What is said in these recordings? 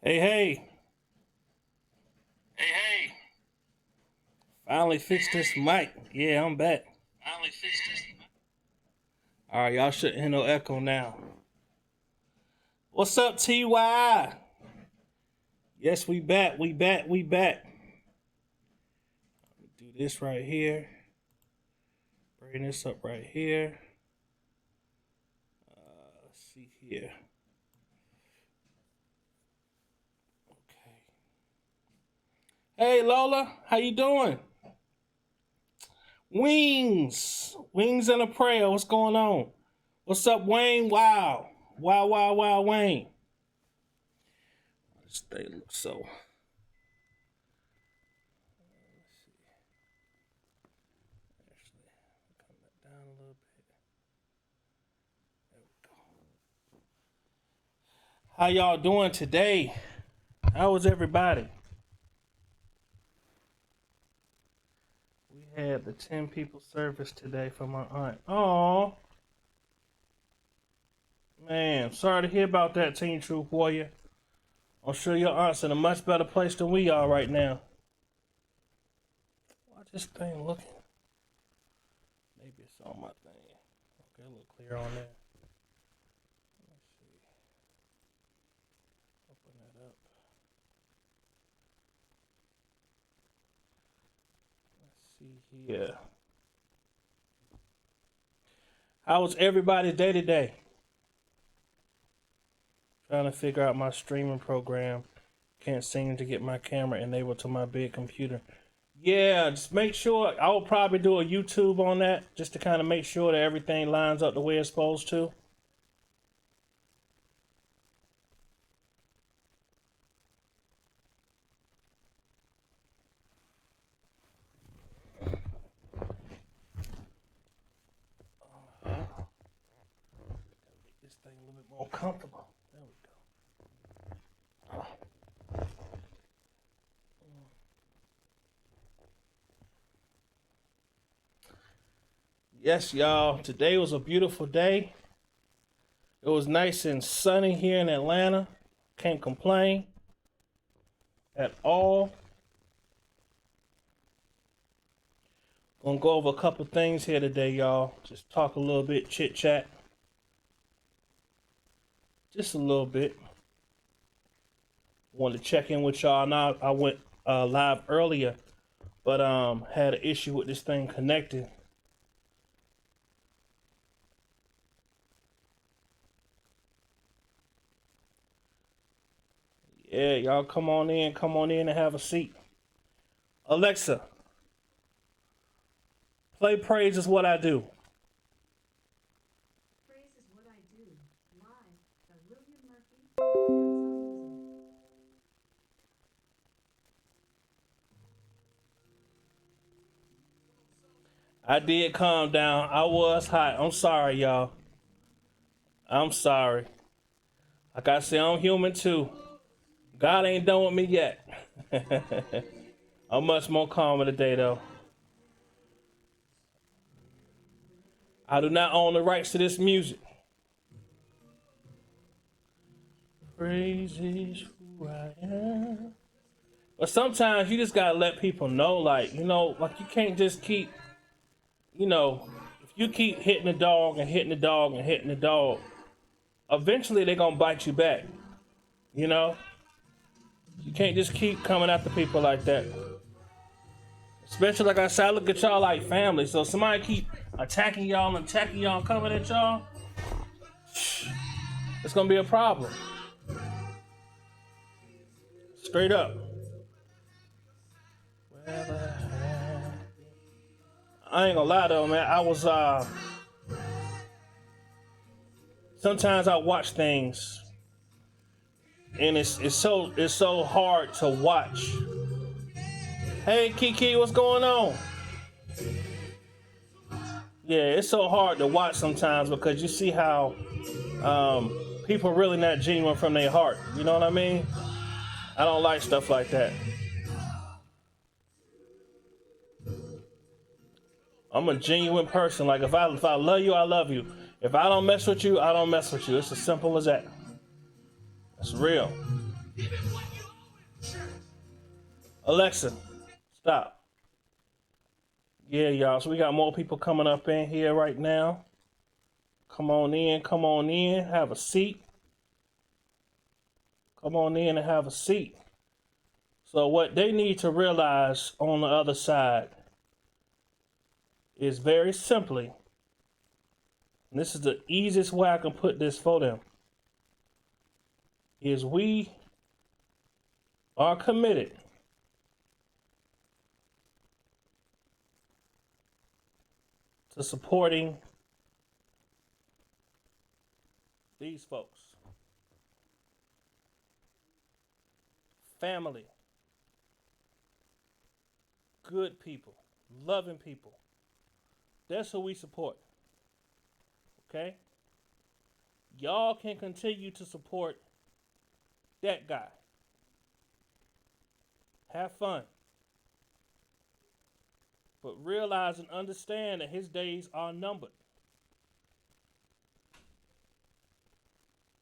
Hey, hey, Hey, hey, finally fixed this mic. Yeah, I'm back. finally fixed this. All right, y'all shouldn't hear no echo now. What's up, TY? Yes, we back. We back. We back. Do this right here. Bring this up right here. Let's see here. Okay. Hey, Lola, how you doing? Wings and a prayer. What's going on? What's up, Wayne? Wow, Wayne. This thing looks so. Down a little bit. There we go. How y'all doing today? How was everybody? We had the 10 people service today for my aunt. Oh, man. Sorry to hear about that, Teen Troop Warrior. I'm sure your aunt's in a much better place than we are right now. Why this thing looking? Maybe it's on my thing. Okay, a little clear on there. Let's see. Open that up. Let's see here. How was everybody's day today? Trying to figure out my streaming program. Can't seem to get my camera enabled to my big computer. Yeah, just make sure. I will probably do a YouTube on that just to kind of make sure that everything lines up the way it's supposed to. Make this thing a little bit more comfortable. There we go. Yes, y'all. Today was a beautiful day. It was nice and sunny here in Atlanta. Can't complain at all. Gonna go over a couple things here today, y'all. Just talk a little bit, chit chat. Just a little bit. Wanted to check in with y'all. Now I went live earlier, but had an issue with this thing connecting. Yeah, y'all come on in and have a seat. Alexa, play Praise Is What I Do. Praise is what I do. Live by William Murphy. I did calm down. I was hot. I'm sorry, y'all. I'm sorry. Like I said, I'm human too. God ain't done with me yet. I'm much more calmer today, though. I do not own the rights to this music. Praise is who I am. But sometimes you just gotta let people know, like, like you can't just keep, if you keep hitting the dog and hitting the dog and hitting the dog, eventually they're gonna bite you back. You know? You can't just keep coming after people like that. Especially like I said, I look at y'all like family. So somebody keep attacking y'all and coming at y'all, it's gonna be a problem. Straight up. I ain't gonna lie though, man. I was sometimes I watch things and it's so hard to watch. Hey Kiki, what's going on? Yeah, it's so hard to watch sometimes because you see how people really not genuine from their heart. You know what I mean? I don't like stuff like that. I'm a genuine person. Like if I love you, I love you. If I don't mess with you, I don't mess with you. It's as simple as that. It's real. Alexa, stop. Yeah, y'all. So we got more people coming up in here right now. Come on in. Come on in. Have a seat. Come on in and have a seat. So what they need to realize on the other side is very simply, and this is the easiest way I can put this for them, is we are committed to supporting these folks. Family. Good people. Loving people. That's who we support. Okay? Y'all can continue to support that guy. Have fun. But realize and understand that his days are numbered.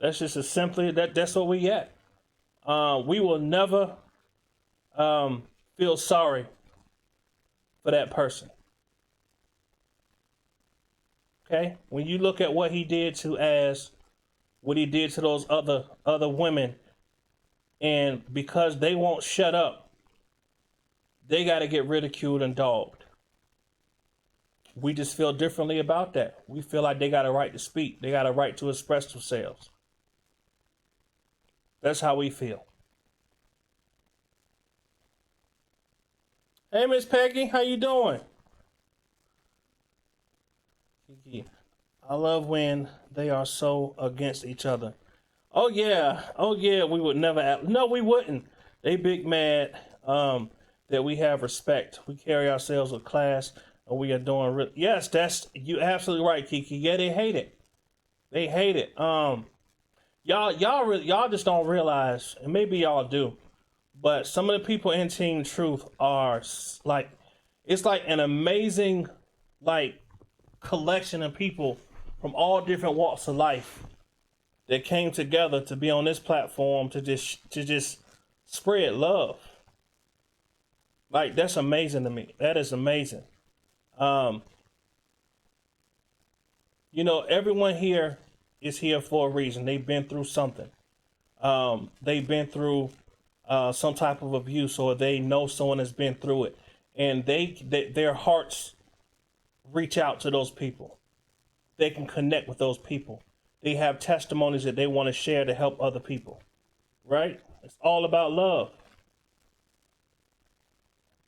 That's just as simply that's where we at. We will never feel sorry for that person. Okay? When you look at what he did to those other women, and because they won't shut up, they got to get ridiculed and dogged. We just feel differently about that. We feel like they got a right to speak. They got a right to express themselves. That's how we feel. Hey, Miss Peggy, how you doing? I love when they are so against each other. Oh yeah, we would never. No, we wouldn't. They big mad that we have respect. We carry ourselves with class, and we are doing. Yes, that's you. Absolutely right, Kiki. Yeah, they hate it. They hate it. Y'all just don't realize, and maybe y'all do, but some of the people in Team Truth are like, it's like an amazing, like, collection of people from all different walks of life that came together to be on this platform to just spread love. Like, that's amazing to me. That is amazing. Everyone here is here for a reason. They've been through something. They've been through some type of abuse, or they know someone has been through it, and their hearts reach out to those people. They can connect with those people. They have testimonies that they want to share to help other people. Right? It's all about love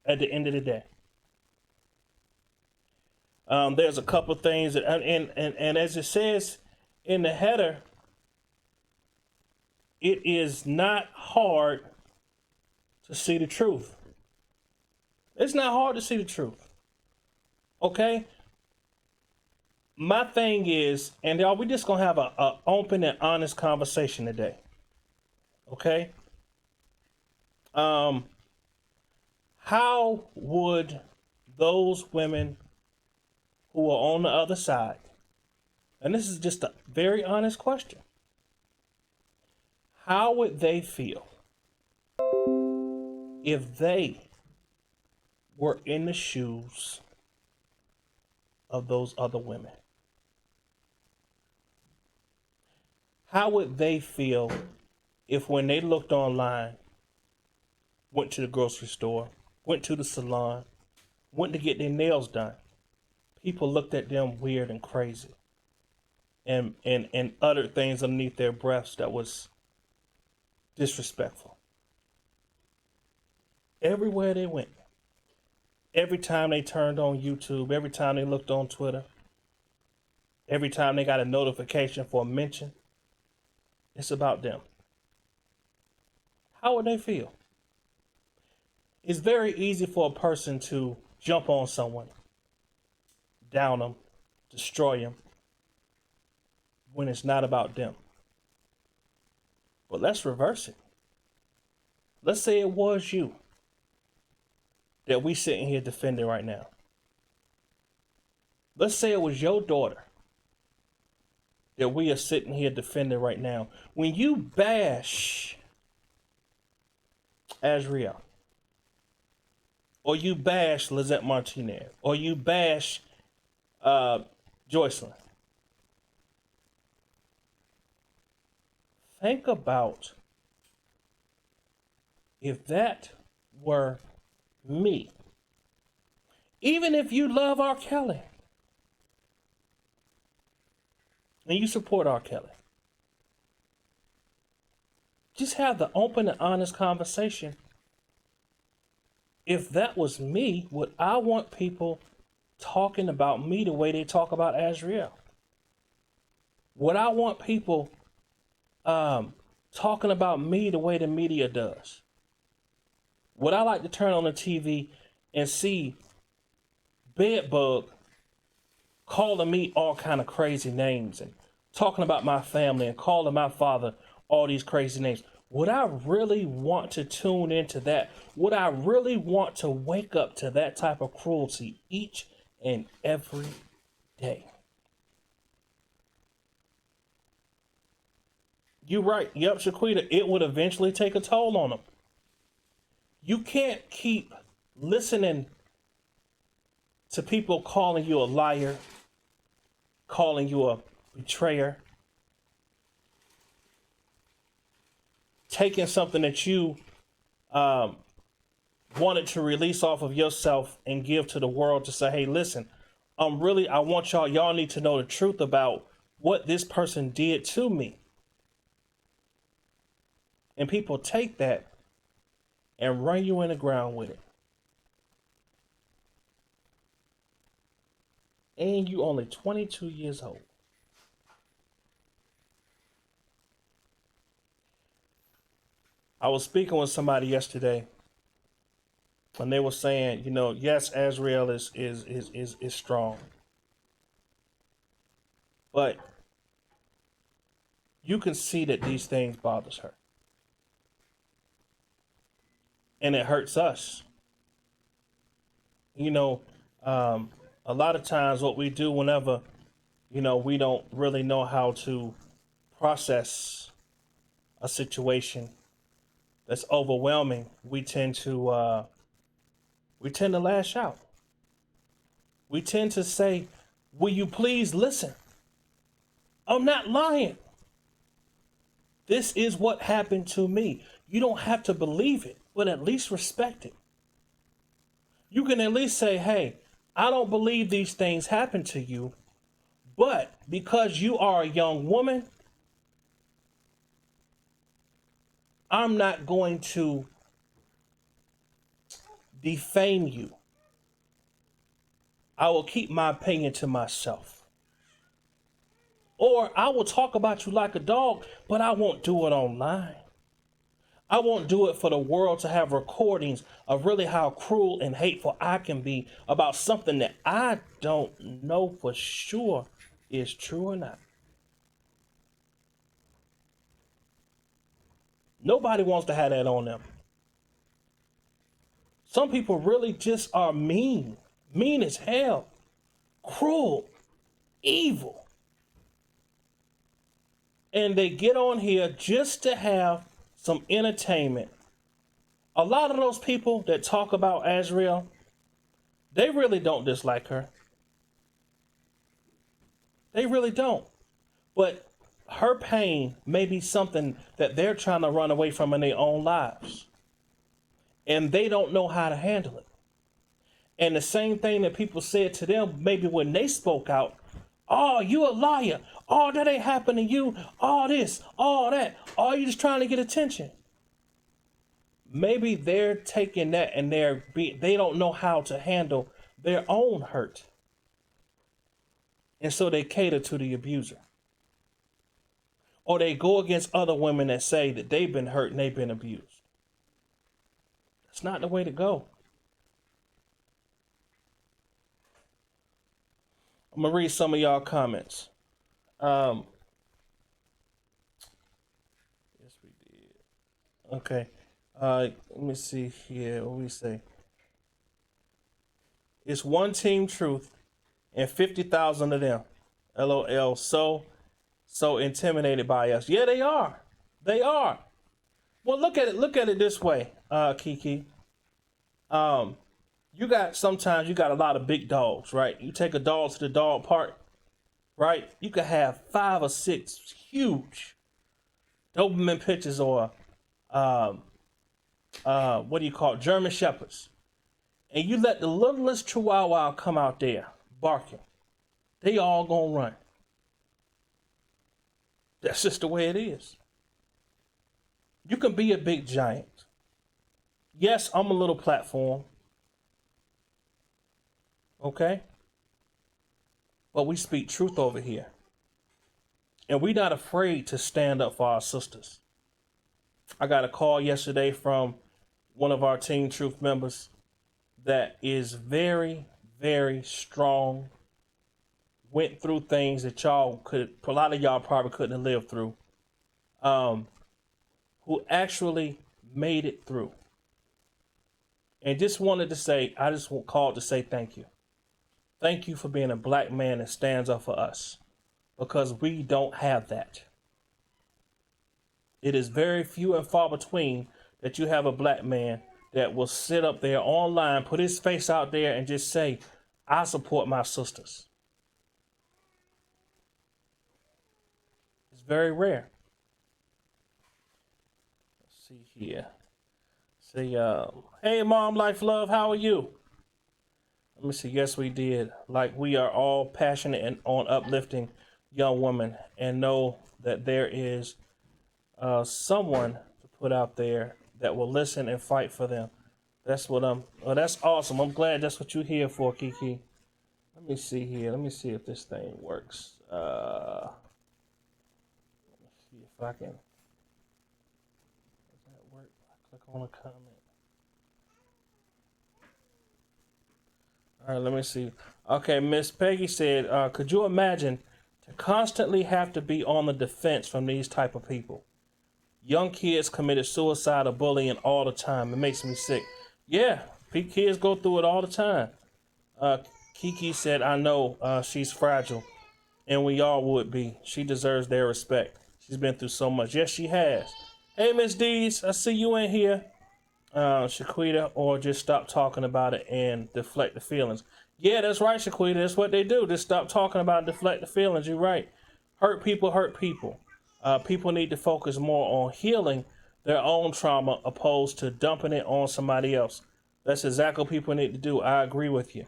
at the end of the day. There's a couple things that, and as it says in the header, it is not hard to see the truth. It's not hard to see the truth. Okay? My thing is, and y'all, we just gonna have a open and honest conversation today. Okay? How would those women who are on the other side, and this is just a very honest question, how would they feel if they were in the shoes of those other women? How would they feel if, when they looked online, went to the grocery store, went to the salon, went to get their nails done, people looked at them weird and crazy and uttered things underneath their breaths that was disrespectful? Everywhere they went, every time they turned on YouTube, every time they looked on Twitter, every time they got a notification for a mention, it's about them. How would they feel? It's very easy for a person to jump on someone, down them, destroy them, when it's not about them. But let's reverse it. Let's say it was you that we sitting here defending right now. Let's say it was your daughter that we are sitting here defending right now. When you bash Azriel, or you bash Lizette Martinez, or you bash Joycelyn, think about if that were me. Even if you love R. Kelly and you support R. Kelly, just have the open and honest conversation. If that was me, would I want people talking about me the way they talk about Azriel? Would I want people talking about me the way the media does? Would I like to turn on the TV and see Bedbug calling me all kind of crazy names and talking about my family and calling my father all these crazy names? Would I really want to tune into that? Would I really want to wake up to that type of cruelty each and every day? You're right. Yep, Shaquita, it would eventually take a toll on them. You can't keep listening to people calling you a liar, calling you a betrayer, taking something that you wanted to release off of yourself and give to the world to say, hey, listen, I want y'all need to know the truth about what this person did to me. And people take that and run you in the ground with it. And you only 22 years old. I was speaking with somebody yesterday, and they were saying, yes, Azriel is strong, but you can see that these things bothers her, and it hurts us. A lot of times what we do whenever, we don't really know how to process a situation that's overwhelming, we tend to lash out. We tend to say, will you please listen? I'm not lying. This is what happened to me. You don't have to believe it, but at least respect it. You can at least say, hey, I don't believe these things happen to you, but because you are a young woman, I'm not going to defame you. I will keep my opinion to myself. Or I will talk about you like a dog, but I won't do it online. I won't do it for the world to have recordings of really how cruel and hateful I can be about something that I don't know for sure is true or not. Nobody wants to have that on them. Some people really just are mean as hell, cruel, evil. And they get on here just to have some entertainment. A lot of those people that talk about Azriel, they really don't dislike her. They really don't. But her pain may be something that they're trying to run away from in their own lives. And they don't know how to handle it. And the same thing that people said to them, maybe when they spoke out, oh, you a liar. Oh, that ain't happened to you. All this, all that. Oh, you just trying to get attention. Maybe they're taking that and they don't know how to handle their own hurt. And so they cater to the abuser. Or they go against other women that say that they've been hurt and they've been abused. That's not the way to go. I'm going to read some of y'all comments. Yes, we did. Okay. Let me see here. What we say? It's one team truth and 50,000 of them. LOL. So intimidated by us. Yeah, they are. They are. Well, look at it this way, Kiki. Sometimes you got a lot of big dogs, right? You take a dog to the dog park, right? You could have 5 or 6 huge Doberman pitchers or what do you call it? German shepherds, and you let the littlest Chihuahua come out there barking, they all gonna run. That's just the way it is. You can be a big giant. Yes, I'm a little platform. Okay? But we speak truth over here. And we're not afraid to stand up for our sisters. I got a call yesterday from one of our Team Truth members that is very, very strong. Went through things that a lot of y'all probably couldn't have lived through. Who actually made it through. And just wanted to say, I just called to say thank you. Thank you for being a black man that stands up for us. Because we don't have that. It is very few and far between that you have a black man that will sit up there online, put his face out there and just say, I support my sisters. It's very rare. Let's see here. Say, hey mom, life, love, how are you? Let me see. Yes, we did. Like, we are all passionate and on uplifting young women and know that there is someone to put out there that will listen and fight for them. That's that's awesome. I'm glad that's what you're here for, Kiki. Let me see here. Let me see if this thing works. Let me see if I can. Does that work? I click on a comment. All right, let me see. Okay, Miss Peggy said, could you imagine to constantly have to be on the defense from these type of people? Young kids committed suicide or bullying all the time. It makes me sick. Yeah, kids go through it all the time. Kiki said, I know she's fragile, and we all would be. She deserves their respect. She's been through so much. Yes, she has. Hey, Miss Dees, I see you in here. Shaquita, or just stop talking about it and deflect the feelings. Yeah, that's right, Shaquita. That's what they do. Just stop talking about it, deflect the feelings. You're right. Hurt people hurt people. People need to focus more on healing their own trauma opposed to dumping it on somebody else. That's exactly what people need to do. I agree with you.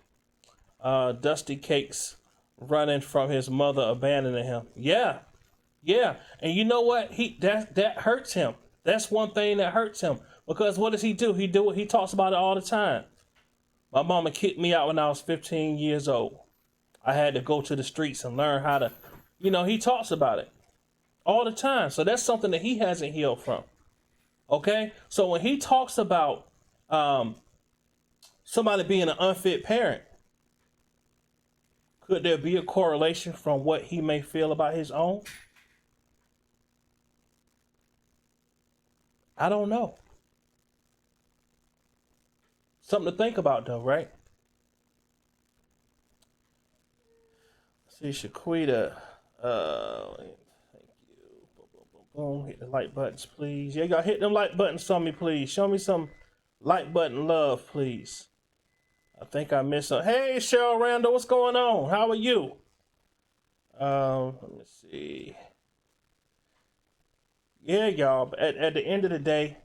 Dusty Cakes running from his mother abandoning him. Yeah. And you know what? That hurts him. That's one thing that hurts him. Because what does he do? He talks about it all the time. My mama kicked me out when I was 15 years old. I had to go to the streets and learn how to, he talks about it all the time. So that's something that he hasn't healed from. Okay? So when he talks about somebody being an unfit parent, could there be a correlation from what he may feel about his own? I don't know. Something to think about, though, right? See, Shaquita. Thank you. Boom. Hit the like buttons, please. Yeah, y'all hit them like buttons on me, please. Show me some like button love, please. I think I missed some. Hey, Cheryl Randall, what's going on? How are you? Let me see. Yeah, y'all. At the end of the day,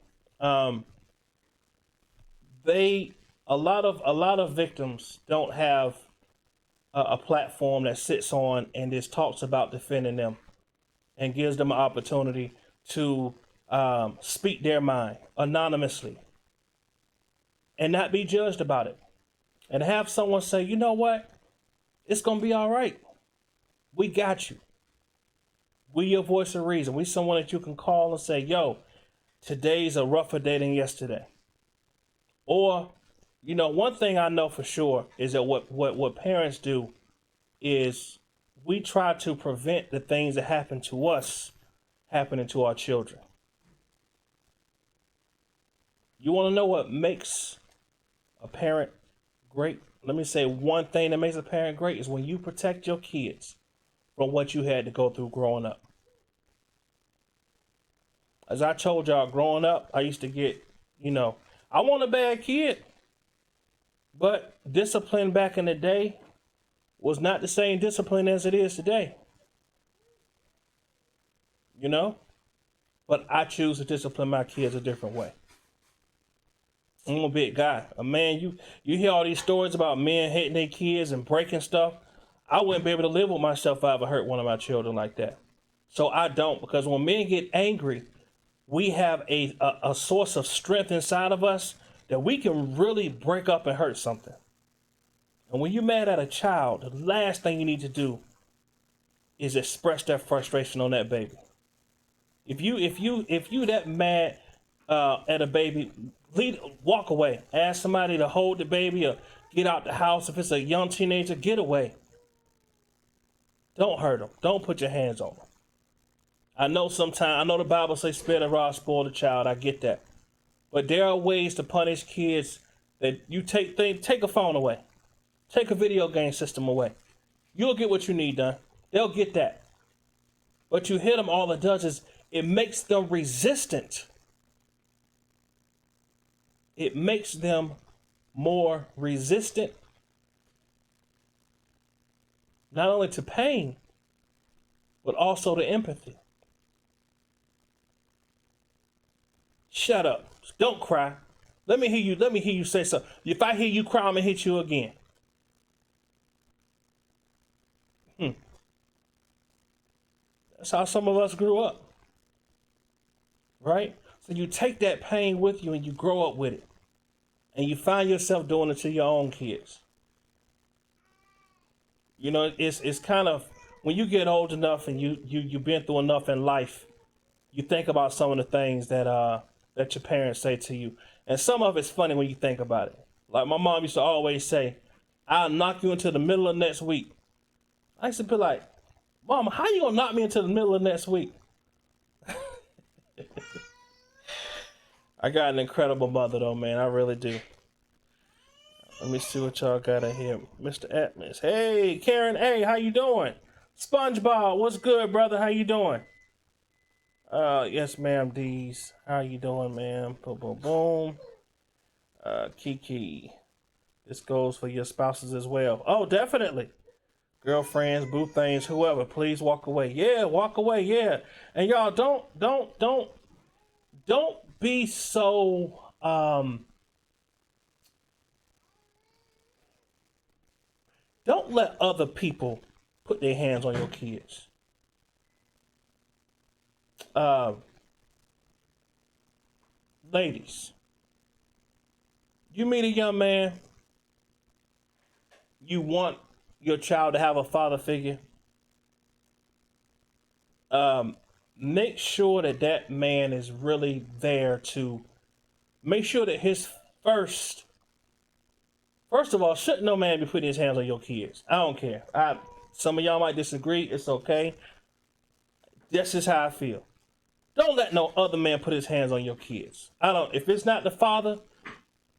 a lot of victims don't have a platform that sits on and just talks about defending them and gives them an opportunity to speak their mind anonymously and not be judged about it, and have someone say, you know what, it's gonna be all right. We got you. We your voice of reason. We someone that you can call and say, yo, today's a rougher day than yesterday. Or, one thing I know for sure is that what parents do is we try to prevent the things that happen to us happening to our children. You want to know what makes a parent great? Let me say one thing that makes a parent great is when you protect your kids from what you had to go through growing up. As I told y'all, growing up, I used to get, I wasn't a bad kid, but discipline back in the day was not the same discipline as it is today. But I choose to discipline my kids a different way. I'm a big guy. A man, you hear all these stories about men hitting their kids and breaking stuff. I wouldn't be able to live with myself if I ever hurt one of my children like that. So I don't, because when men get angry, we have a source of strength inside of us that we can really break up and hurt something. And when you're mad at a child, the last thing you need to do is express that frustration on that baby. If you that mad at a baby, walk away. Ask somebody to hold the baby or get out the house. If it's a young teenager, get away. Don't hurt them. Don't put your hands on them. I know the Bible says spare the rod, spoil the child. I get that. But there are ways to punish kids that you take a phone away. Take a video game system away. You'll get what you need done. They'll get that. But you hit them, all it does is it makes them resistant. It makes them more resistant, not only to pain, but also to empathy. Shut up. Don't cry. Let me hear you say something. If I hear you cry, I'm gonna hit you again. That's how some of us grew up. Right? So you take that pain with you and you grow up with it. And you find yourself doing it to your own kids. It's kind of, when you get old enough and you've been through enough in life, you think about some of the things that your parents say to you. And some of it's funny when you think about it. Like my mom used to always say, I'll knock you into the middle of next week. I used to be like, Mama, how you gonna knock me into the middle of next week? I got an incredible mother though, man. I really do. Let me see what y'all got in here. Mr. Atlas. Hey, Karen. Hey, how you doing? SpongeBob, what's good, brother? How you doing? Yes, ma'am, D's. How you doing, ma'am? Boom, boom, boom. Kiki. This goes for your spouses as well. Oh, definitely. Girlfriends, boo things, whoever, please walk away. Yeah, walk away, yeah. And y'all don't be so don't let other people put their hands on your kids. Ladies, you meet a young man, you want your child to have a father figure, make sure that man is really there to make sure that his first of all, shouldn't no man be putting his hands on your kids. I don't care. Some of y'all might disagree. It's okay. That's just how I feel. Don't let no other man put his hands on your kids. If it's not the father,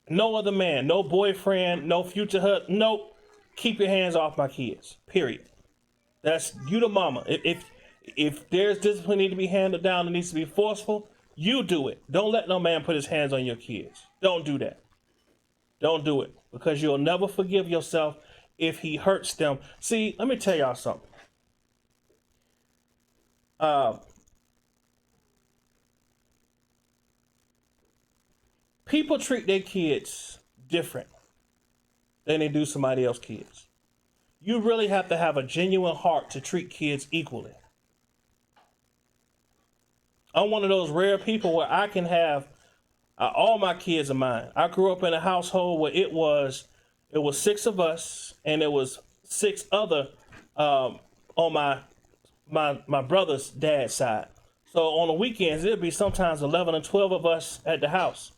no other man, no boyfriend, no future husband, nope. Keep your hands off my kids. Period. That's you, the mama. If there's discipline need to be handled down, it needs to be forceful. You do it. Don't let no man put his hands on your kids. Don't do that. Don't do it, because you'll never forgive yourself if he hurts them. See, let me tell y'all something. People treat their kids different than they do somebody else's kids. You really have to have a genuine heart to treat kids equally. I'm one of those rare people where I can have all my kids are mine. I grew up in a household where it was 6 of us, and it was 6 other on my brother's dad's side. So on the weekends, it'd be sometimes 11 or 12 of us at the house.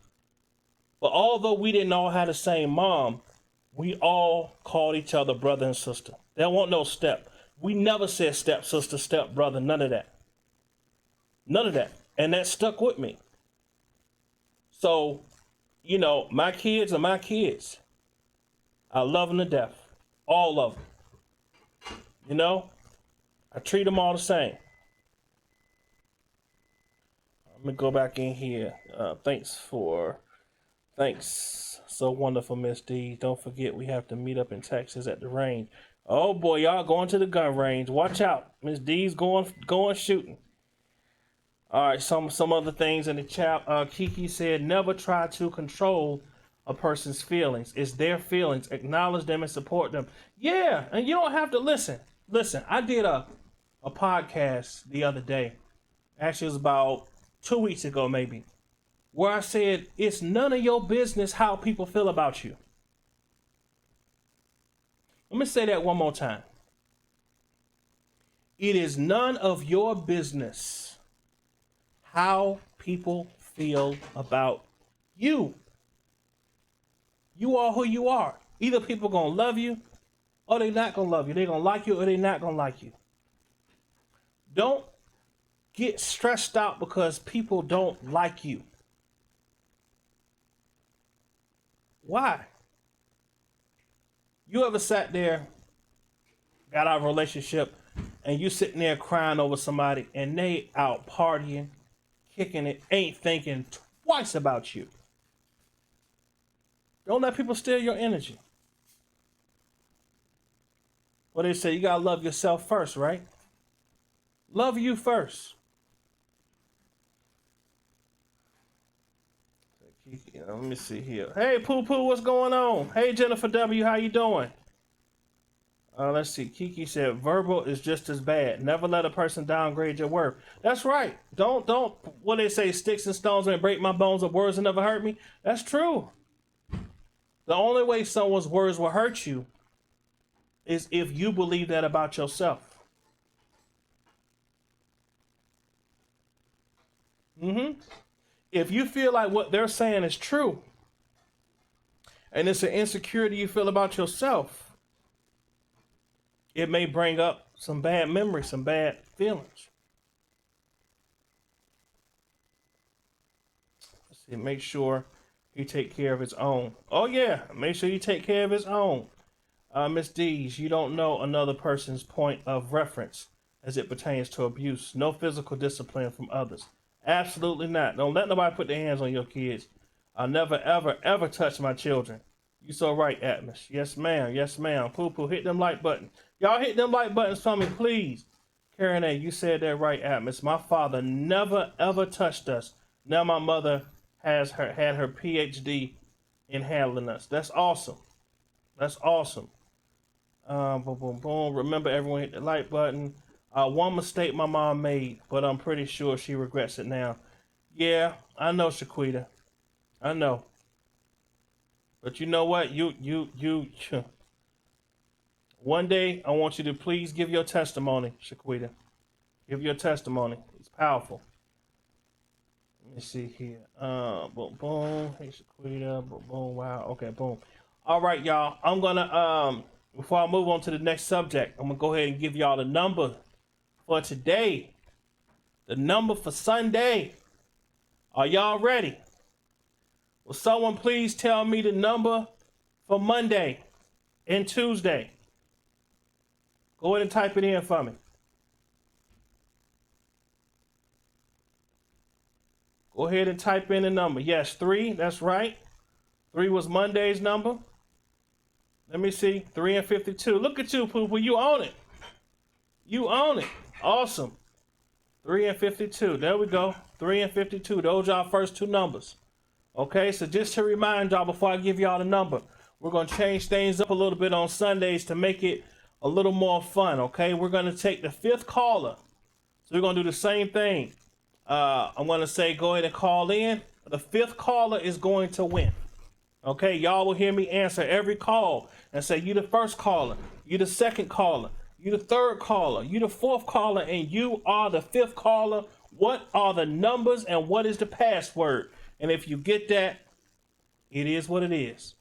But although we didn't all have the same mom, we all called each other brother and sister. There wasn't no step. We never said step sister, step brother, none of that. None of that. And that stuck with me. So, my kids are my kids. I love them to death. All of them. I treat them all the same. Let me go back in here. Thanks. So wonderful, Miss D. Don't forget we have to meet up in Texas at the range. Oh boy, y'all going to the gun range. Watch out. Miss D's going shooting. All right, some other things in the chat. Kiki said, never try to control a person's feelings. It's their feelings. Acknowledge them and support them. Yeah, and you don't have to listen. Listen, I did a podcast the other day. Actually, it was about 2 weeks ago, maybe, where I said it's none of your business how people feel about you. Let me say that one more time. It is none of your business how people feel about you. You are who you are. Either people gonna love you or they not gonna love you. They gonna like you or they not gonna like you. Don't get stressed out because people don't like you. Why? You ever sat there, got out of a relationship, and you sitting there crying over somebody and they out partying, kicking it, ain't thinking twice about you? Don't let people steal your energy. What they say, you gotta love yourself first, right? Love you first. Let me see here. Hey, Poo Poo, what's going on? Hey, Jennifer W, how you doing? Let's see. Kiki said, verbal is just as bad. Never let a person downgrade your worth. That's right. Don't, what they say, sticks and stones may break my bones, but words will never hurt me. That's true. The only way someone's words will hurt you is if you believe that about yourself. If you feel like what they're saying is true, and it's an insecurity you feel about yourself, it may bring up some bad memories, some bad feelings. Let's see, make sure he take care of his own. Oh yeah, make sure you take care of his own. Miss Dees, you don't know another person's point of reference as it pertains to abuse. No physical discipline from others. Absolutely not. Don't let nobody put their hands on your kids. I'll never, ever, ever touch my children. You so right, Atmos. Yes, ma'am. Yes, ma'am. Poo Poo, hit them like buttons. Y'all hit them like buttons for me, please. Karen A, you said that right, Atmos. My father never, ever touched us. Now my mother had her PhD in handling us. That's awesome. That's awesome. Boom, boom, boom. Remember, everyone hit the like button. One mistake my mom made, but I'm pretty sure she regrets it now. Yeah, I know, Shaquita. I know. But you know what? One day, I want you to please give your testimony, Shaquita. Give your testimony. It's powerful. Let me see here. Boom, boom. Hey, Shaquita. Boom, boom. Wow. Okay, boom. All right, y'all. I'm gonna before I move on to the next subject, I'm gonna go ahead and give y'all the number for today. The number for Sunday. Are y'all ready? Will someone please tell me the number for Monday and Tuesday? Go ahead and type it in for me. Go ahead and type in the number. Yes, 3. That's right. 3 was Monday's number. Let me see. 3 and 52. Look at you, Poo Poo. You own it. You own it. Awesome. 3 and 52. There we go. 3 and 52. Those y'all first two numbers. Okay, so just to remind y'all before I give y'all the number, we're going to change things up a little bit on Sundays to make it a little more fun, okay? We're going to take the 5th caller. So we're going to do the same thing. I'm going to say go ahead and call in. The 5th caller is going to win. Okay, y'all will hear me answer every call and say, you the first caller, you the second caller, you the third caller, you the 4th caller, and you are the 5th caller. What are the numbers and what is the password? And if you get that, it is what it is.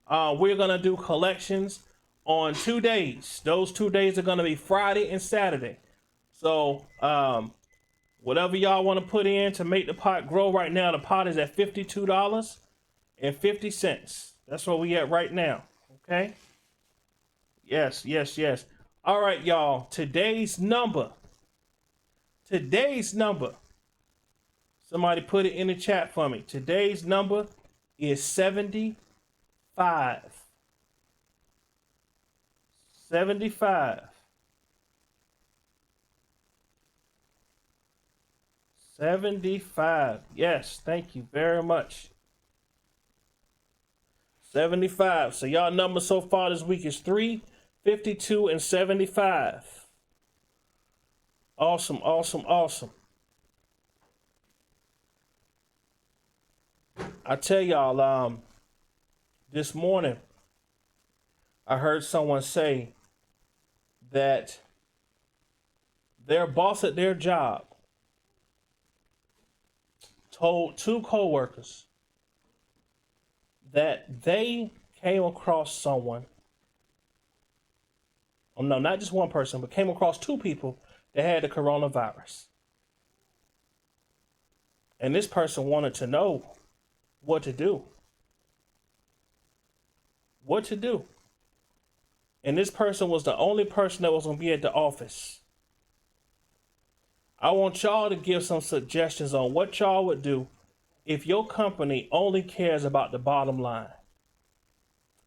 We're going to do collections on 2 days. Those 2 days are going to be Friday and Saturday. So whatever y'all want to put in to make the pot grow right now, the pot is at $52.50. That's where we at right now. Okay? Yes, yes, yes. All right, y'all. Today's number. So Somebody put it in the chat for me. Today's number is 75. 75. 75. Yes, thank you very much. 75. So y'all number so far this week is 3, 52, and 75. Awesome, awesome, awesome. I tell y'all, this morning I heard someone say that their boss at their job told 2 coworkers that they came across someone. Oh no, not just one person, but came across 2 people that had the coronavirus. And this person wanted to know what to do. What to do. And this person was the only person that was going to be at the office. I want y'all to give some suggestions on what y'all would do if your company only cares about the bottom line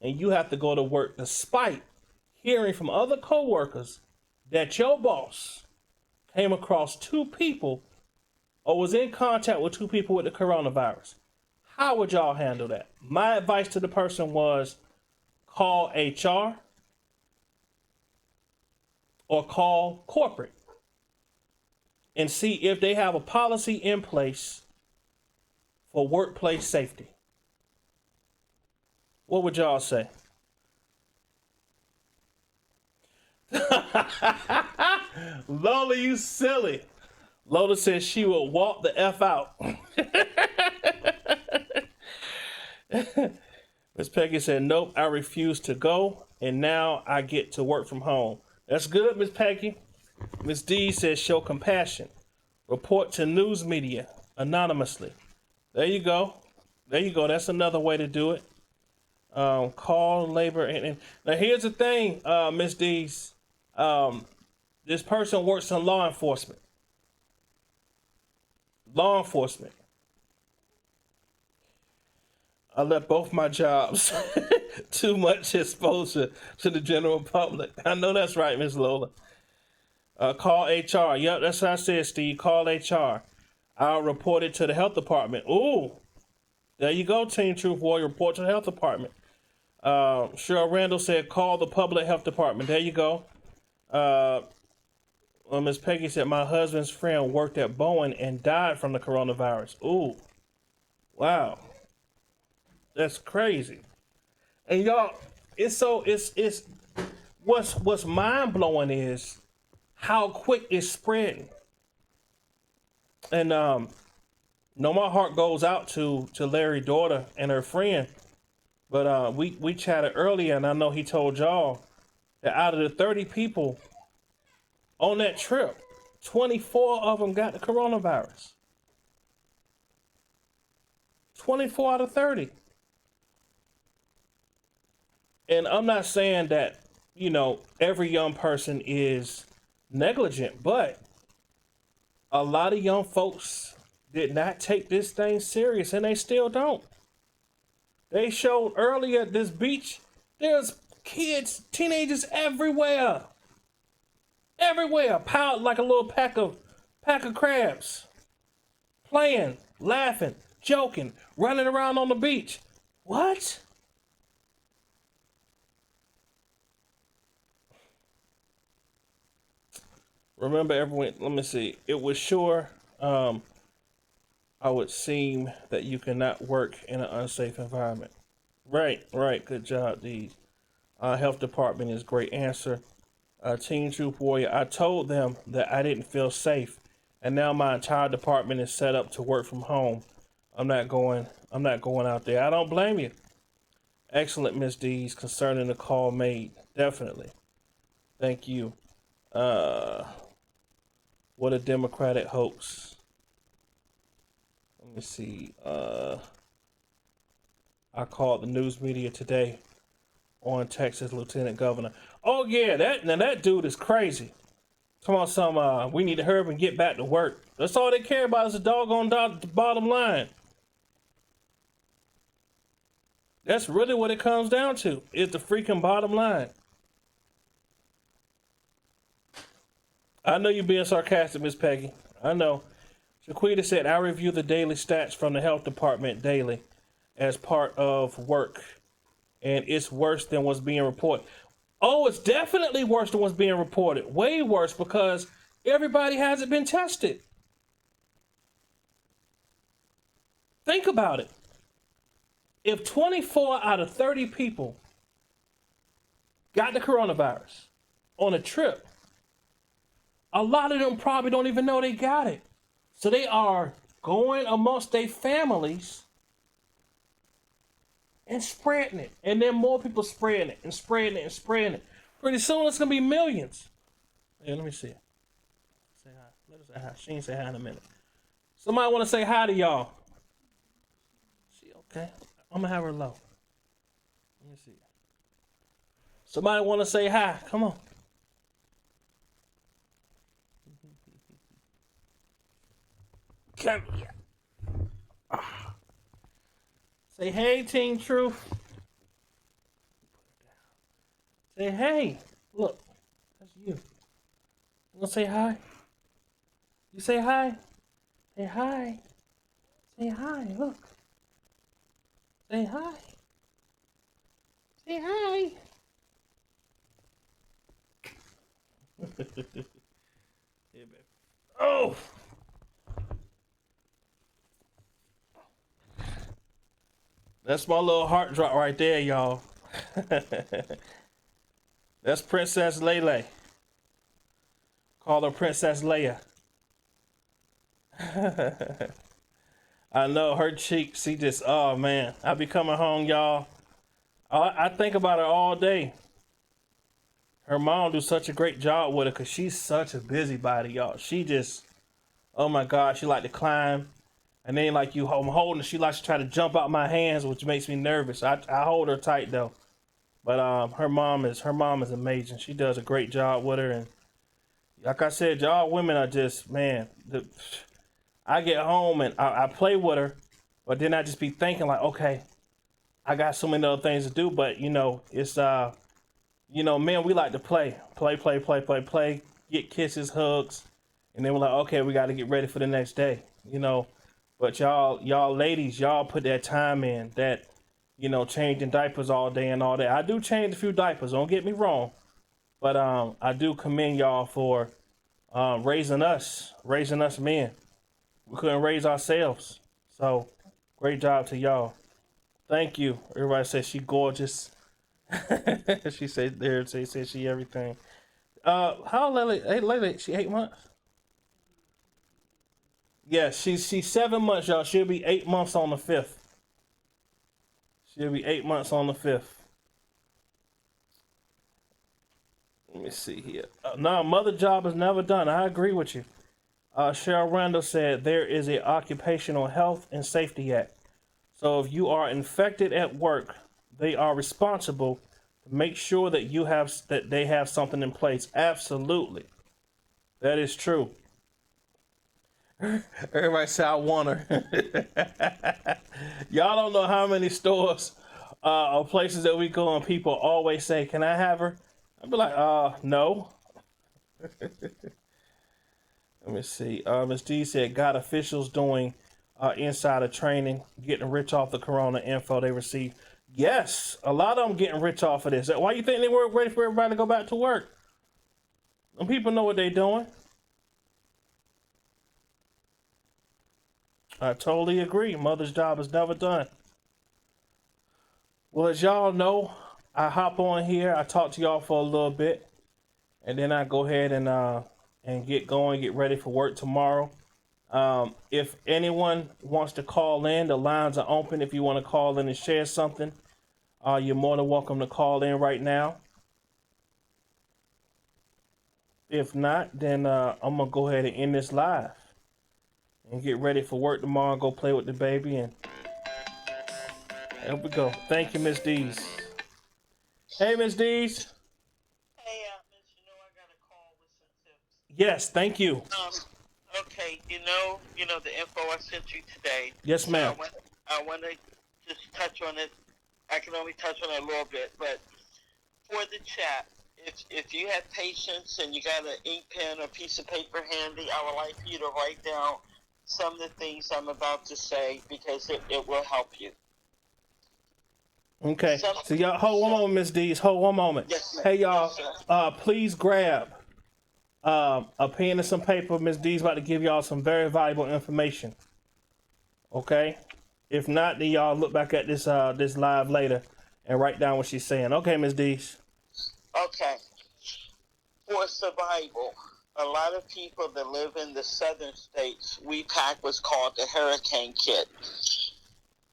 and you have to go to work despite hearing from other coworkers that your boss came across 2 people or was in contact with 2 people with the coronavirus. How would y'all handle that? My advice to the person was call HR or call corporate and see if they have a policy in place for workplace safety. What would y'all say? Lola, you silly. Lola says she will walk the F out. Miss Peggy said, nope, I refuse to go, and now I get to work from home. That's good, Miss Peggy. Miss D says, show compassion. Report to news media anonymously. There you go. There you go. That's another way to do it. Call labor. And now here's the thing, Miss D's. This person works in law enforcement. Law enforcement. I left both my jobs. Too much exposure to the general public. I know that's right, Miss Lola. Call HR. Yep, that's what I said, Steve. Call HR. I'll report it to the health department. Ooh, there you go, Team Truth Warrior. Report to the health department. Cheryl Randall said, call the public health department. There you go. Miss Peggy said, my husband's friend worked at Boeing and died from the coronavirus. Ooh, wow. That's crazy. And y'all, it's what's mind blowing is how quick it's spreading. And no, my heart goes out to Larry's daughter and her friend. But we chatted earlier, and I know he told y'all that out of the 30 people on that trip, 24 of them got the coronavirus. 24 out of 30. And I'm not saying that, you know, every young person is negligent, but a lot of young folks did not take this thing serious, and they still don't. They showed earlier at this beach, there's kids, teenagers everywhere. Everywhere, piled like a little pack of crabs. Playing, laughing, joking, running around on the beach. What? Remember, everyone, let me see. It was sure, I would seem that you cannot work in an unsafe environment. Right. Good job, D. Health department is great answer. Team Troop Warrior, I told them that I didn't feel safe, and now my entire department is set up to work from home. I'm not going out there. I don't blame you. Excellent, Miss D's, concerning the call made. Definitely. Thank you. What a Democratic hoax. Let me see. I called the news media today on Texas Lieutenant Governor. Oh yeah, that dude is crazy. Come on, we need to hurry up and get back to work. That's all they care about is the doggone bottom line. That's really what it comes down to, is the freaking bottom line. I know you're being sarcastic, Miss Peggy. I know. Shaquita said, I review the daily stats from the health department daily as part of work. And it's worse than what's being reported. Oh, it's definitely worse than what's being reported. Way worse, because everybody hasn't been tested. Think about it. If 24 out of 30 people got the coronavirus on a trip, a lot of them probably don't even know they got it. So they are going amongst their families and spreading it. And then more people spreading it and spreading it and spreading it. Pretty soon it's going to be millions. Hey, let me see. Say hi. Let her say hi. She ain't say hi in a minute. Somebody want to say hi to y'all? She okay? I'm going to have her low. Let me see. Somebody want to say hi? Come on. Come here. Say hey, Team Truth. Say hey. Look, that's you. You gonna say hi? You say hi? Say hi. Say hi. Look. Say hi. Say hi. Yeah, baby. Oh. That's my little heart drop right there, y'all. That's Princess Lele. Call her Princess Leia. I know her cheeks, she just, oh man. I be coming home, y'all. I think about her all day. Her mom do such a great job with her because she's such a busybody, y'all. She just, oh my God, she like to climb. And then like I'm holding her, she likes to try to jump out my hands, which makes me nervous. I hold her tight though. But her mom is amazing. She does a great job with her, and like I said, y'all women are just, man, I get home and I play with her, but then I just be thinking like, okay, I got so many other things to do, but you know, it's you know, men, we like to play, get kisses, hugs, and then we're like, okay, we got to get ready for the next day, you know. But y'all ladies, y'all put that time in, that, you know, changing diapers all day and all that. I do change a few diapers, don't get me wrong. But I do commend y'all for raising us men. We couldn't raise ourselves. So great job to y'all. Thank you. Everybody says she gorgeous. She said there, they said she everything. How Lele? Hey Lele, she 8 months? Yeah, she's 7 months, y'all. She'll be 8 months on the 5th. She'll be 8 months on the 5th. Let me see here. No, mother job is never done. I agree with you. Cheryl Randall said there is a Occupational Health and Safety Act. So if you are infected at work, they are responsible to make sure that they have something in place. Absolutely. That is true. Everybody say I want her. Y'all don't know how many stores or places that we go and people always say, can I have her? I'd be like, no. Let me see. Ms. D said, got officials doing insider training, getting rich off the corona info they received. Yes, a lot of them getting rich off of this. Why you think they weren't ready for everybody to go back to work? Them people know what they're doing. I totally agree. Mother's job is never done. Well, as y'all know, I hop on here. I talk to y'all for a little bit, and then I go ahead and get going, get ready for work tomorrow. If anyone wants to call in, the lines are open. If you want to call in and share something, you're more than welcome to call in right now. If not, then I'm gonna go ahead and end this live and get ready for work tomorrow. Go play with the baby, and there we go. Thank you, Miss Dees. Hey, Miss Dees. Hey, Miss, you know I got a call with some tips. Yes, thank you. Um, okay, the info I sent you today. Yes, ma'am. I want to just touch on it. I can only touch on it a little bit, but for the chat, if you have patience and you got an ink pen or piece of paper handy, I would like for you to write down some of the things I'm about to say because it will help you. Okay. So y'all, hold one moment, Miss Dees. Hold one moment. Yes, ma'am. Hey y'all, Yes, sir. please grab a pen and some paper. Miss Dees about to give y'all some very valuable information. Okay. If not, then y'all look back at this live later and write down what she's saying. Okay, Miss Dees. Okay. For survival, a lot of people that live in the southern states, we pack what's called the hurricane kit.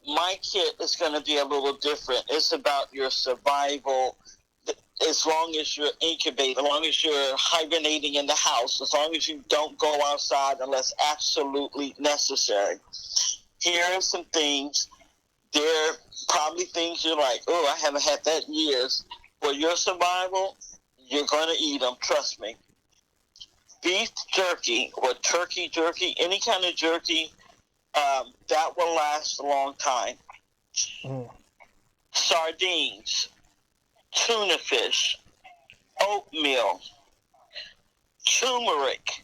My kit is going to be a little different. It's about your survival as long as you're incubating, as long as you're hibernating in the house, as long as you don't go outside unless absolutely necessary. Here are some things. There are probably things you're like, oh, I haven't had that in years. For your survival, you're going to eat them, trust me. Beef jerky or turkey jerky, any kind of jerky, that will last a long time. Mm. Sardines, tuna fish, oatmeal, turmeric,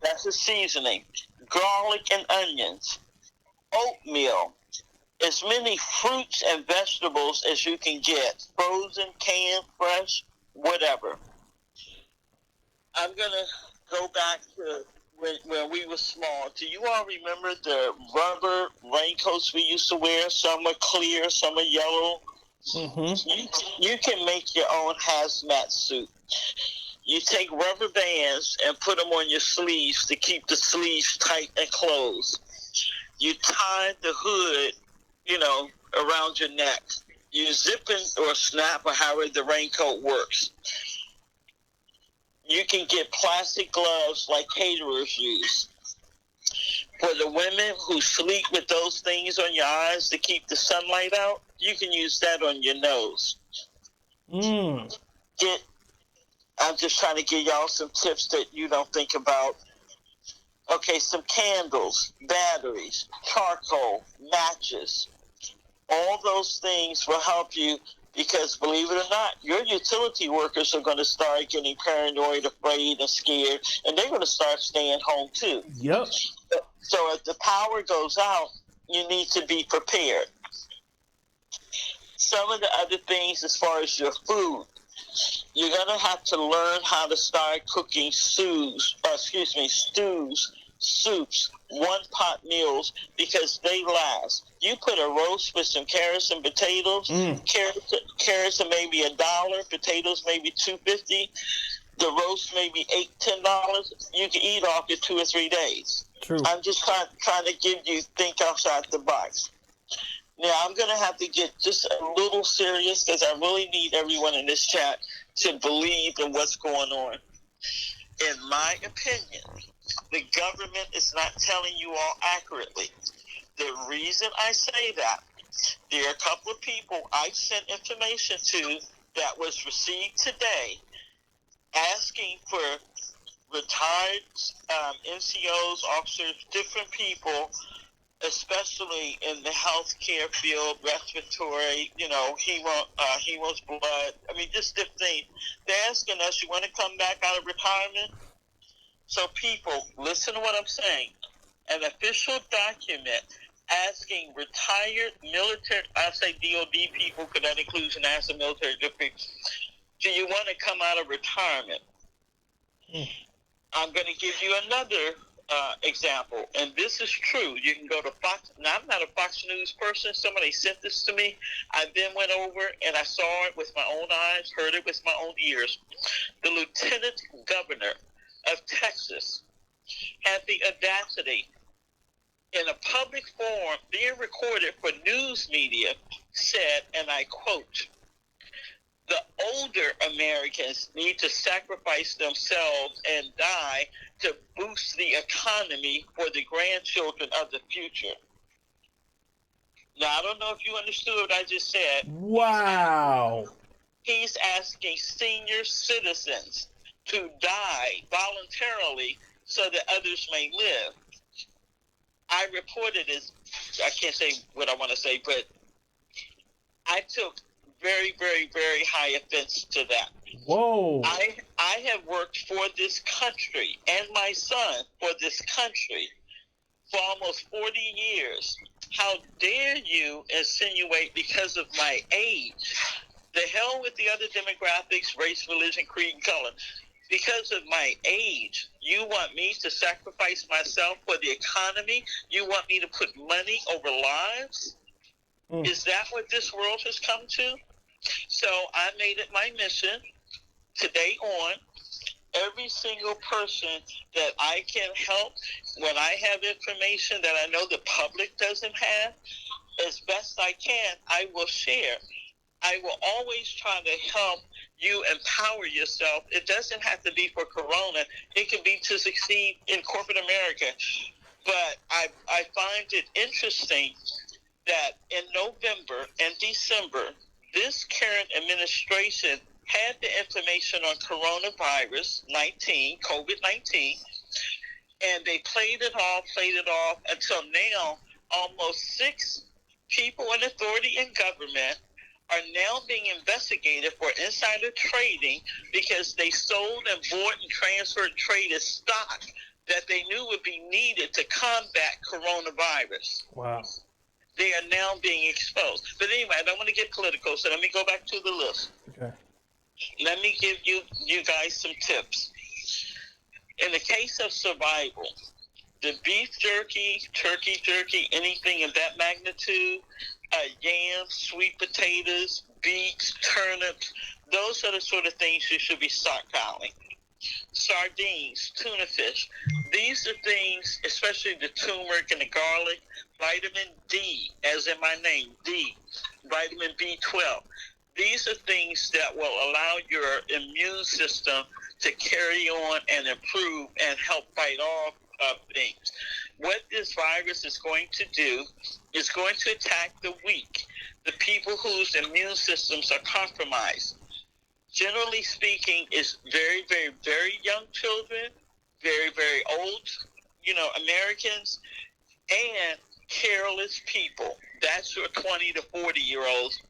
that's a seasoning, garlic and onions, oatmeal, as many fruits and vegetables as you can get, frozen, canned, fresh, whatever. I'm going to go back to when we were small. Do you all remember the rubber raincoats we used to wear? Some are clear, some are yellow. Mm-hmm. You can make your own hazmat suit. You take rubber bands and put them on your sleeves to keep the sleeves tight and closed. You tie the hood, around your neck. You zip it or snap or however the raincoat works. You can get plastic gloves like caterers use. For the women who sleep with those things on your eyes to keep the sunlight out, you can use that on your nose. I'm just trying to give y'all some tips that you don't think about. Okay, some candles, batteries, charcoal, matches. All those things will help you because, believe it or not, your utility workers are going to start getting paranoid, afraid, and scared, and they're going to start staying home too. Yep. So if the power goes out, you need to be prepared. Some of the other things as far as your food, you're going to have to learn how to start cooking stews, soups, one-pot meals, because they last. You put a roast with some carrots and potatoes, carrots are maybe $1, potatoes maybe $2.50, the roast maybe $8-10. You can eat off in 2 or 3 days. True. I'm just trying to give you think outside the box. Now, I'm going to have to get just a little serious because I really need everyone in this chat to believe in what's going on. In my opinion, the government is not telling you all accurately. The reason I say that, there are a couple of people I sent information to that was received today asking for retired NCOs, officers, different people, especially in the healthcare field, respiratory, he wants blood. I mean, just different things. They're asking us, you want to come back out of retirement? So people, listen to what I'm saying. An official document asking retired military, I say DOD people, because that includes national military people, do you want to come out of retirement? I'm going to give you another example, and this is true. You can go to Fox. Now, I'm not a Fox News person. Somebody sent this to me. I then went over and I saw it with my own eyes, heard it with my own ears. The Lieutenant Governor of Texas had the audacity in a public forum being recorded for news media said, and I quote, "The older Americans need to sacrifice themselves and die to boost the economy for the grandchildren of the future." Now, I don't know if you understood what I just said. Wow. He's asking senior citizens to die voluntarily so that others may live. I reported this. I can't say what I want to say, but I took very, very, very high offense to that. Whoa. I have worked for this country and my son for this country for almost 40 years. How dare you insinuate because of my age? The hell with the other demographics, race, religion, creed, and color. Because of my age, you want me to sacrifice myself for the economy? You want me to put money over lives? Is that what this world has come to? So I made it my mission today on, every single person that I can help, when I have information that I know the public doesn't have, as best I can, I will share. I will always try to help you empower yourself. It doesn't have to be for Corona. It can be to succeed in corporate America. But I find it interesting that in November and December, this current administration had the information on coronavirus 19, COVID-19, and they played it off until now. Almost 6 people in authority and government are now being investigated for insider trading because they sold and bought and transferred traded stock that they knew would be needed to combat coronavirus. Wow. They are now being exposed. But anyway, I don't want to get political, so let me go back to the list. Okay. Let me give you guys some tips. In the case of survival, the beef jerky, turkey jerky, anything of that magnitude, yams, sweet potatoes, beets, turnips, those are the sort of things you should be stockpiling. Sardines, tuna fish, these are things, especially the turmeric and the garlic, vitamin D, as in my name, D, vitamin B12. These are things that will allow your immune system to carry on and improve and help fight off things. What this virus is going to do is going to attack the weak, the people whose immune systems are compromised. Generally speaking, it's very, very, very young children, very, very old, Americans, and careless people. That's your 20 to 40-year-olds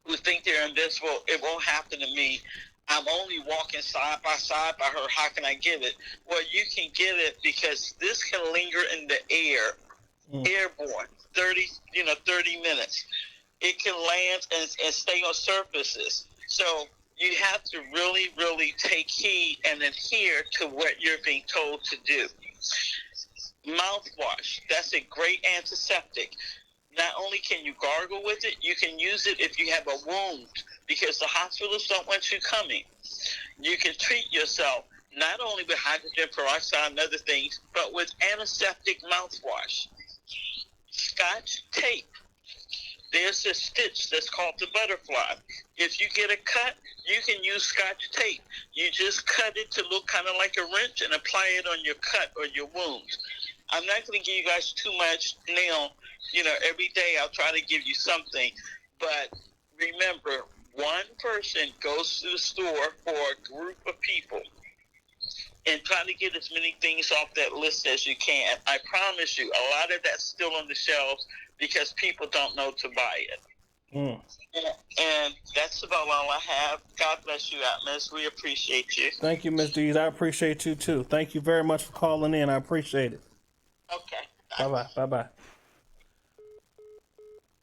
who think they're invincible. It won't happen to me. I'm only walking side by side by her. How can I get it? Well, you can get it because this can linger in the air, airborne, 30 minutes. It can land and stay on surfaces. So you have to really, really take heed and adhere to what you're being told to do. Mouthwash, that's a great antiseptic. Not only can you gargle with it, you can use it if you have a wound because the hospitals don't want you coming. You can treat yourself not only with hydrogen peroxide and other things, but with antiseptic mouthwash. Scotch tape. There's a stitch that's called the butterfly. If you get a cut, you can use Scotch tape. You just cut it to look kind of like a wrench and apply it on your cut or your wounds. I'm not going to give you guys too much now. Every day I'll try to give you something. But remember, one person goes to the store for a group of people and try to get as many things off that list as you can. I promise you, a lot of that's still on the shelves because people don't know to buy it. And that's about all I have. God bless you, Atmos. We appreciate you. Thank you, Ms. Dees. I appreciate you, too. Thank you very much for calling in. I appreciate it. Okay. Bye-bye. Bye-bye.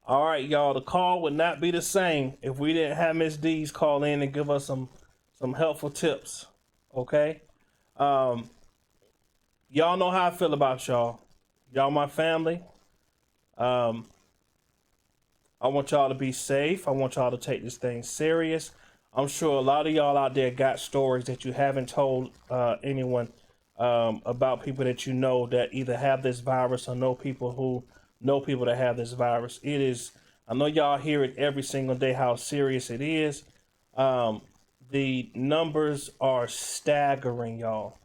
All right, y'all. The call would not be the same if we didn't have Ms. Dees call in and give us some helpful tips. Okay? Y'all know how I feel about y'all. Y'all my family. I want y'all to be safe. I want y'all to take this thing serious. I'm sure a lot of y'all out there got stories that you haven't told anyone about people that you know that either have this virus or know people who know people that have this virus. It is, I know y'all hear it every single day how serious it is. The numbers are staggering, y'all.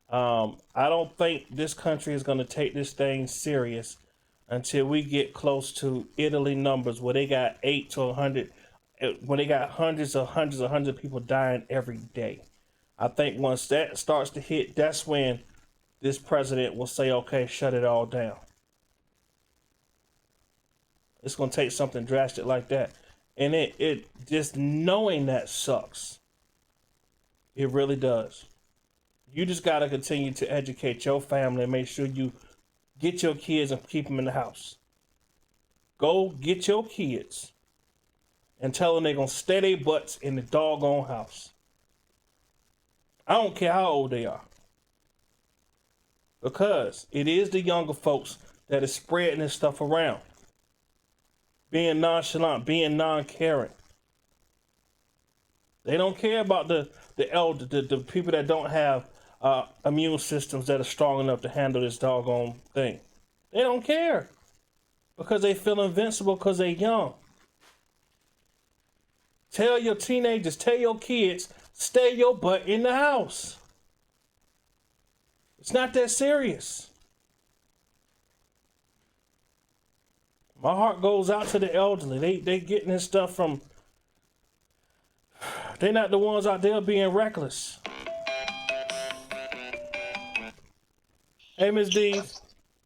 I don't think this country is going to take this thing serious until we get close to Italy numbers where they got 8 to 100, when they got hundreds of people dying every day. I think once that starts to hit, that's when this president will say, okay, shut it all down. It's going to take something drastic like that. And it just knowing that sucks. It really does. You just got to continue to educate your family and make sure you get your kids and keep them in the house. Go get your kids and tell them they're going to stay their butts in the doggone house. I don't care how old they are. Because it is the younger folks that is spreading this stuff around. Being nonchalant, being non-caring. They don't care about the elder, the people that don't have immune systems that are strong enough to handle this doggone thing. They don't care. Because they feel invincible because they're young. Tell your teenagers, tell your kids, stay your butt in the house. It's not that serious. My heart goes out to the elderly. They getting this stuff from... They're not the ones out there being reckless. Hey, Ms. Dees.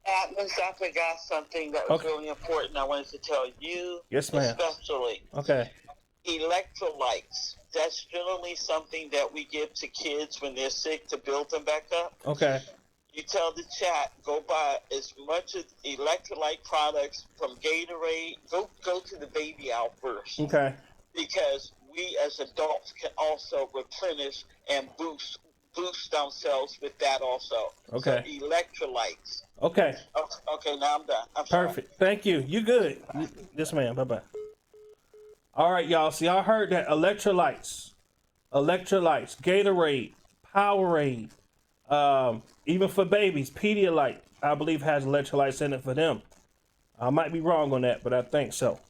Atmos, I forgot something that was really important. I wanted to tell you. Yes, ma'am. Especially. Okay. Electrolytes. That's generally something that we give to kids when they're sick to build them back up. Okay. You tell the chat, go buy as much of electrolyte products from Gatorade. Go to the baby aisle first. Okay. Because we as adults can also replenish and boost ourselves with that also. Okay. So electrolytes. Okay. Okay, now I'm done. I'm Perfect. Thank you. You good. Yes, ma'am. Bye-bye. All right, y'all. So y'all heard that electrolytes, Gatorade, Powerade, even for babies, Pedialyte, I believe has electrolytes in it for them. I might be wrong on that, but I think so.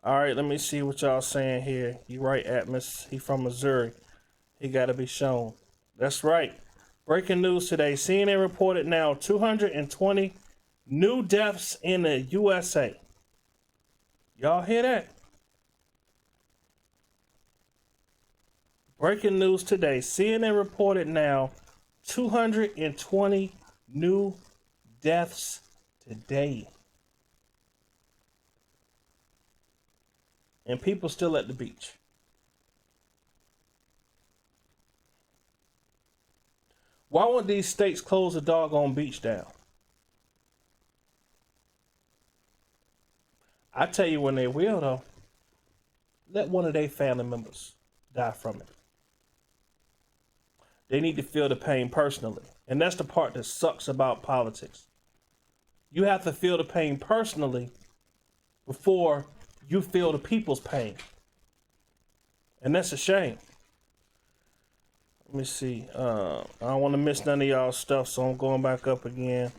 All right, let me see what y'all saying here. You right, Atmos. He from Missouri. He got to be shown. That's right. Breaking news today. CNN reported now 220 new deaths in the USA. Y'all hear that? Breaking news today. CNN reported now 220 new deaths today. And people still at the beach. Why won't these states close the doggone beach down? I tell you when they will, though. Let one of their family members die from it. They need to feel the pain personally. And that's the part that sucks about politics. You have to feel the pain personally before you feel the people's pain. And that's a shame. Let me see. I don't want to miss none of y'all stuff, so I'm going back up again.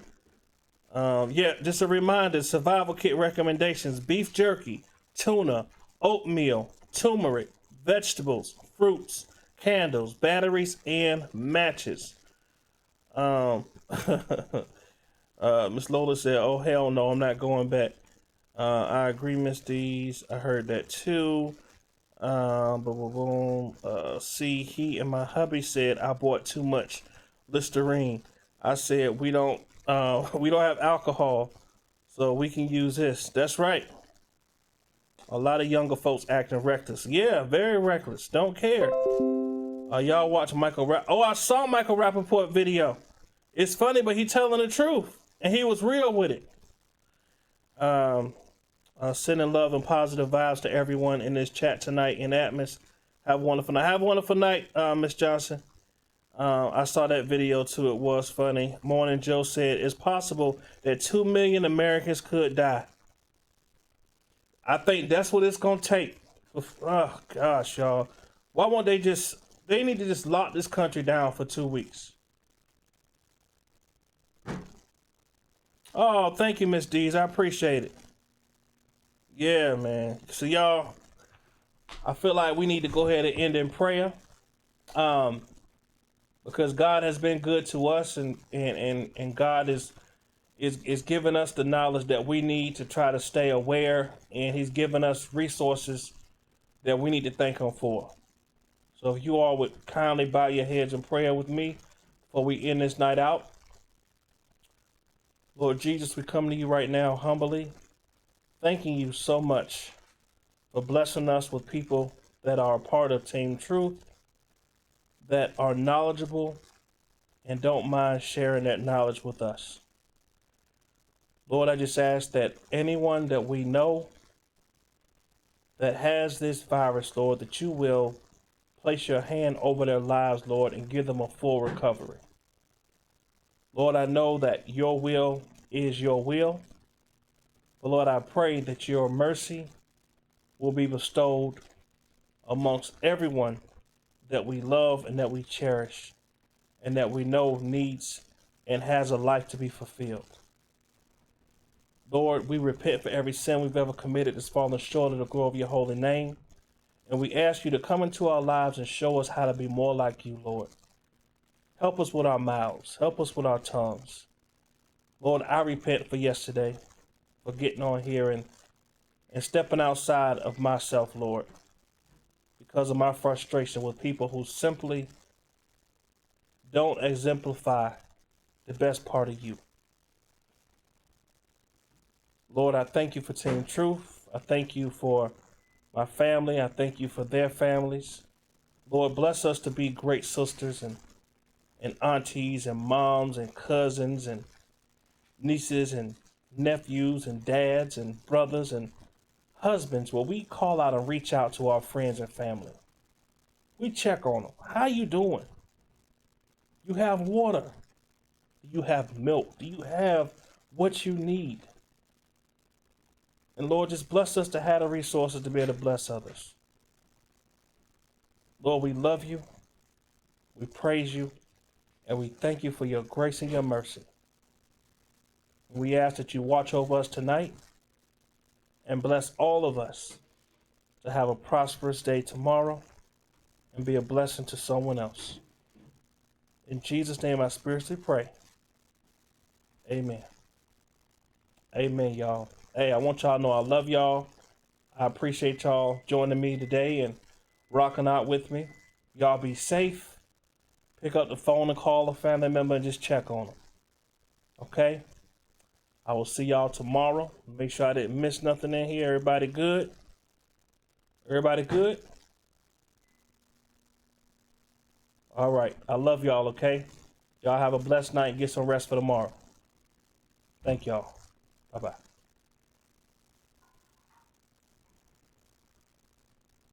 Yeah, just a reminder, survival kit recommendations: beef jerky, tuna, oatmeal, turmeric, vegetables, fruits, candles, batteries, and matches. Miss Lola said, oh, hell no, I'm not going back. I agree, Miss D's. I heard that too. Boom, boom, boom. See, he and my hubby said I bought too much Listerine. I said we don't have alcohol, so we can use this. That's right. A lot of younger folks acting reckless. Yeah, very reckless. Don't care. Y'all watch Michael I saw Michael Rappaport video. It's funny, but he telling the truth, and he was real with it. Sending love and positive vibes to everyone in this chat tonight in Atmos. Have a wonderful night. Have a wonderful night, Miss Johnson. I saw that video too. It was funny. Morning Joe said it's possible that 2 million Americans could die. I think that's what it's gonna take. Oh gosh, y'all. Why won't they need to just lock this country down for 2 weeks. Oh, thank you, Miss Dees. I appreciate it. Yeah, man. So y'all, I feel like we need to go ahead and end in prayer. Because God has been good to us, and God is giving us the knowledge that we need to try to stay aware, and He's given us resources that we need to thank Him for. So if you all would kindly bow your heads in prayer with me before we end this night out. Lord Jesus, we come to you right now humbly, thanking you so much for blessing us with people that are a part of Team Truth, that are knowledgeable and don't mind sharing that knowledge with us. Lord, I just ask that anyone that we know that has this virus, Lord, that you will place your hand over their lives, Lord, and give them a full recovery. Lord, I know that your will is your will. But Lord, I pray that your mercy will be bestowed amongst everyone that we love and that we cherish and that we know needs and has a life to be fulfilled. Lord, we repent for every sin we've ever committed that's fallen short of the glory of your holy name. And we ask you to come into our lives and show us how to be more like you, Lord. Help us with our mouths. Help us with our tongues. Lord, I repent for yesterday, for getting on here and stepping outside of myself, Lord, because of my frustration with people who simply don't exemplify the best part of you. Lord, I thank you for Team Truth. I thank you for my family. I thank you for their families. Lord, bless us to be great sisters and aunties and moms and cousins and nieces and nephews and dads and brothers and husbands, where we call out and reach out to our friends and family. We check on them. How you doing? You have water? Do you have milk? Do you have what you need? And Lord, just bless us to have the resources to be able to bless others. Lord, we love you, we praise you, and we thank you for your grace and your mercy. We ask that you watch over us tonight and bless all of us to have a prosperous day tomorrow and be a blessing to someone else. In Jesus' name I spiritually pray. Amen. Amen, y'all. Hey, I want y'all to know I love y'all. I appreciate y'all joining me today and rocking out with me. Y'all be safe. Pick up the phone and call a family member and just check on them. Okay? I will see y'all tomorrow. Make sure I didn't miss nothing in here. Everybody good? Everybody good? All right. I love y'all, okay? Y'all have a blessed night and get some rest for tomorrow. Thank y'all. Bye-bye.